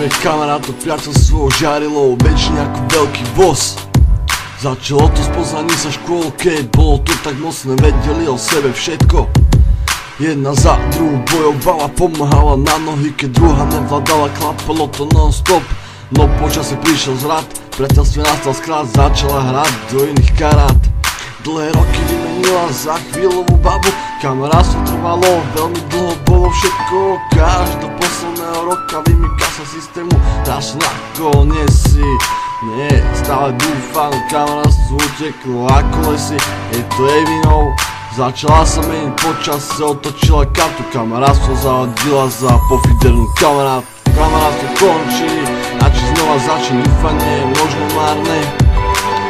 Príbeh kamaráta, priateľstvo žiarilo väčšine ako veľký voz. Začalo to z poznaní sa škôl, keď bolo to tak mocné, vedeli o sebe všetko. Jedna za druhú bojovala, pomáhala na nohy, keď druhá nevládala, klapalo to non-stop. No počasie prišiel zrad, priateľstve nastal skrát, začala hrať do iných karát. Dlhé roky vymenila za chvíľovú babu, kamarátstvo trvalo veľmi dlho, bolo všetko. Každého posledného roka vymýka sa systému, raz nakoniec si nie, stále dúfam, kamarátstvo uteklo ako lesy, je to jej vinou. Začala sa meniť počasie, otočila kartu, kamarátstvo zahodila za pofidernú kamarát. Kamarátstvo končí, a či znova začne, dúfanie je možno márne.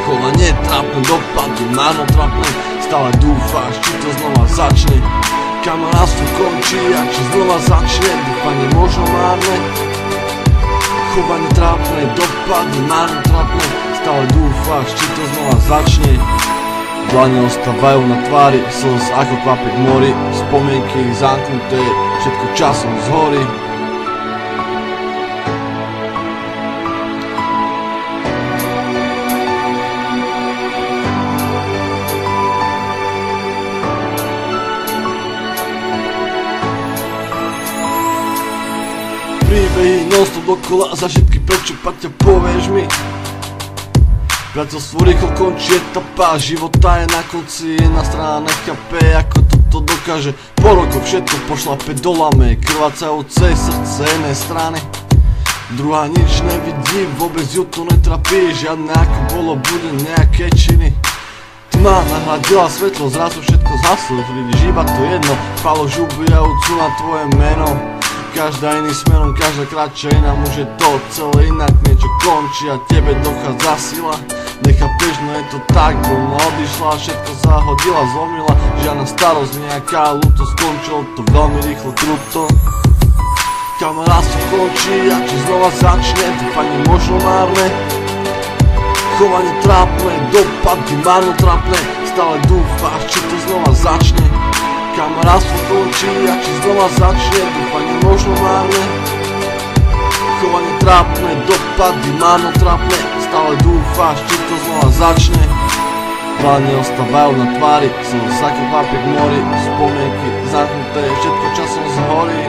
Chovanie trápne, dopady marnotrápne, stále dúfáš, či to znova začne. Kamarátstvo končí, a či znova začne, dúfanie možno márne. Chovanie trápne, dopady marnotrápne, stále dúfáš, či to znova začne. Dlane ostávajú na tvári, slz ako kvapek v mori, spomienky zamknuté, všetko časom zhorí. Príbehy non-stop dokola, za všetky prečo Paťa povieš mi. Priateľstvo rýchlo končí, etapa života je na konci, jedna strana nechápe, ako toto dokáže. Po roku všetko pošlape do lame, krvácajúce srdce jednej strany. Druhá nič nevidí, vôbec ju to netrapí, žiadne ako bolo, bude nejaké činy. Tma nahradila svetlo, zrazu všetko zhaslo, vidíš iba to jedno, faloš ubijajúcu na tvoje meno. Každá iný smerom, každá kratšia iná, už je to celé inak, niečo končí a tebe dochádza sila. Nechápeš, no je to tak, ona odišla, všetko zahodila, zlomila, žiadna starosť, nejaká ľútosť, skončilo to veľmi rýchlo, kruto. Kamarátstvo končí, a či znova začne, dúfanie možno márne. Chovanie trápne, dopady marnotrápne, stále dúfáš, či to znova začne. Kamarátstvo končí, a či znova začne, dúfanie možno márne. Chovanie trápne, dopady marnotrápne, stále dúfáš, či to znova začne. Dlane ostávajú na tvári, slz ako kvapek v mori, spomienky zamknuté, všetko časom zhorí.